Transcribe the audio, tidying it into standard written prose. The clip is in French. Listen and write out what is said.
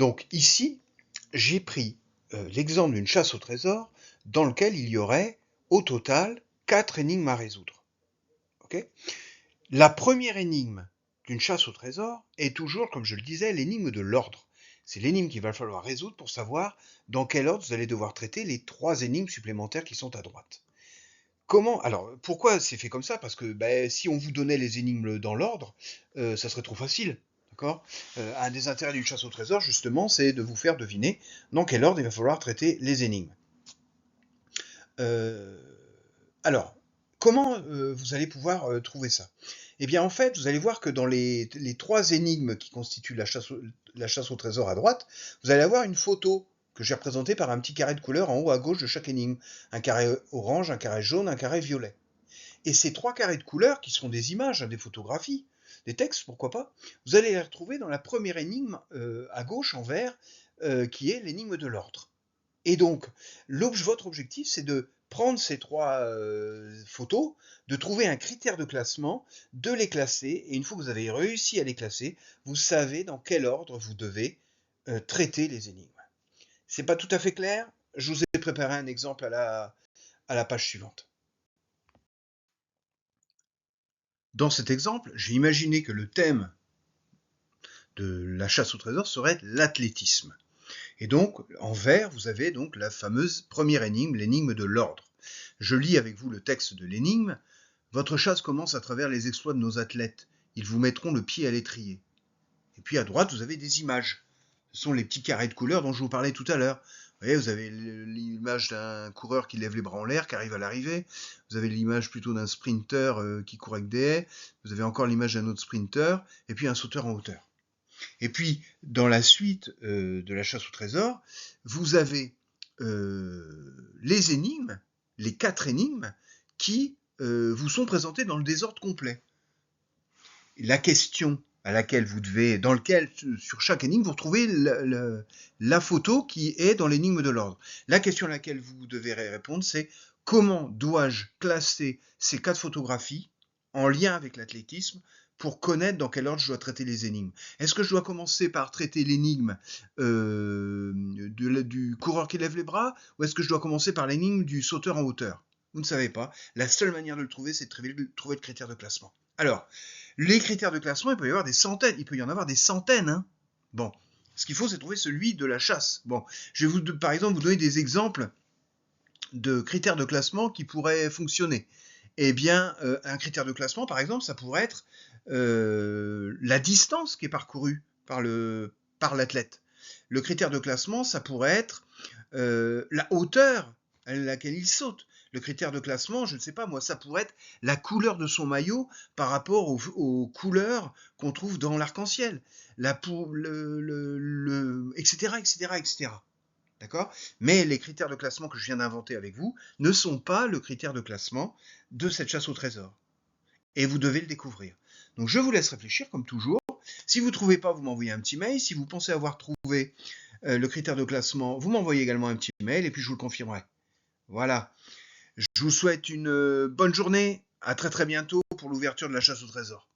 Donc ici, j'ai pris l'exemple d'une chasse au trésor dans lequel il y aurait au total 4 énigmes à résoudre. Okay, la première énigme d'une chasse au trésor est toujours, comme je le disais, l'énigme de l'ordre. C'est l'énigme qu'il va falloir résoudre pour savoir dans quel ordre vous allez devoir traiter les 3 énigmes supplémentaires qui sont à droite. Comment? Alors, pourquoi c'est fait comme ça? Parce que si on vous donnait les énigmes dans l'ordre, ça serait trop facile. D'accord? Un des intérêts d'une chasse au trésor, justement, c'est de vous faire deviner dans quel ordre il va falloir traiter les énigmes. Alors, comment vous allez pouvoir trouver ça? Eh bien, en fait, vous allez voir que dans les 3 énigmes qui constituent la chasse au trésor à droite, vous allez avoir une photo que j'ai représentée par un petit carré de couleur en haut à gauche de chaque énigme. Un carré orange, un carré jaune, un carré violet. Et ces 3 carrés de couleur, qui sont des images, des photographies, des textes, pourquoi pas, vous allez les retrouver dans la première énigme à gauche en vert, qui est l'énigme de l'ordre. Et donc, votre objectif, c'est de prendre ces 3 photos, de trouver un critère de classement, de les classer, et une fois que vous avez réussi à les classer, vous savez dans quel ordre vous devez traiter les énigmes. C'est pas tout à fait clair? Je vous ai préparé un exemple à la page suivante. Dans cet exemple, j'ai imaginé que le thème de la chasse au trésor serait l'athlétisme. Et donc, en vert, vous avez donc la fameuse première énigme, l'énigme de l'ordre. Je lis avec vous le texte de l'énigme. Votre chasse commence à travers les exploits de nos athlètes. Ils vous mettront le pied à l'étrier. Et puis à droite, vous avez des images. Ce sont les petits carrés de couleur dont je vous parlais tout à l'heure. Vous voyez, vous avez l'image d'un coureur qui lève les bras en l'air, qui arrive à l'arrivée. Vous avez l'image plutôt d'un sprinter qui court avec des haies. Vous avez encore l'image d'un autre sprinter. Et puis un sauteur en hauteur. Et puis, dans la suite de la chasse au trésor, vous avez les énigmes, les 4 énigmes, qui vous sont présentées dans le désordre complet. La question à laquelle vous devez, dans lequel, sur chaque énigme, vous retrouvez la photo qui est dans l'énigme de l'ordre. La question à laquelle vous devez répondre, c'est comment dois-je classer ces 4 photographies en lien avec l'athlétisme pour connaître dans quel ordre je dois traiter les énigmes. Est-ce que je dois commencer par traiter l'énigme du coureur qui lève les bras, ou est-ce que je dois commencer par l'énigme du sauteur en hauteur? Vous ne savez pas. La seule manière de le trouver, c'est de trouver le critère de classement. Alors, les critères de classement, il peut y avoir des centaines. Il peut y en avoir des centaines. Hein. Bon, ce qu'il faut, c'est trouver celui de la chasse. Bon, je vais par exemple vous donner des exemples de critères de classement qui pourraient fonctionner. Eh bien, un critère de classement, par exemple, ça pourrait être la distance qui est parcourue par l'athlète. Le critère de classement, ça pourrait être la hauteur à laquelle il saute. Le critère de classement, je ne sais pas moi, ça pourrait être la couleur de son maillot par rapport aux couleurs qu'on trouve dans l'arc-en-ciel, etc., etc., etc. D'accord? Mais les critères de classement que je viens d'inventer avec vous ne sont pas le critère de classement de cette chasse au trésor. Et vous devez le découvrir. Donc je vous laisse réfléchir comme toujours. Si vous ne trouvez pas, vous m'envoyez un petit mail. Si vous pensez avoir trouvé le critère de classement, vous m'envoyez également un petit mail et puis je vous le confirmerai. Voilà. Je vous souhaite une bonne journée. À très très bientôt pour l'ouverture de la chasse au trésor.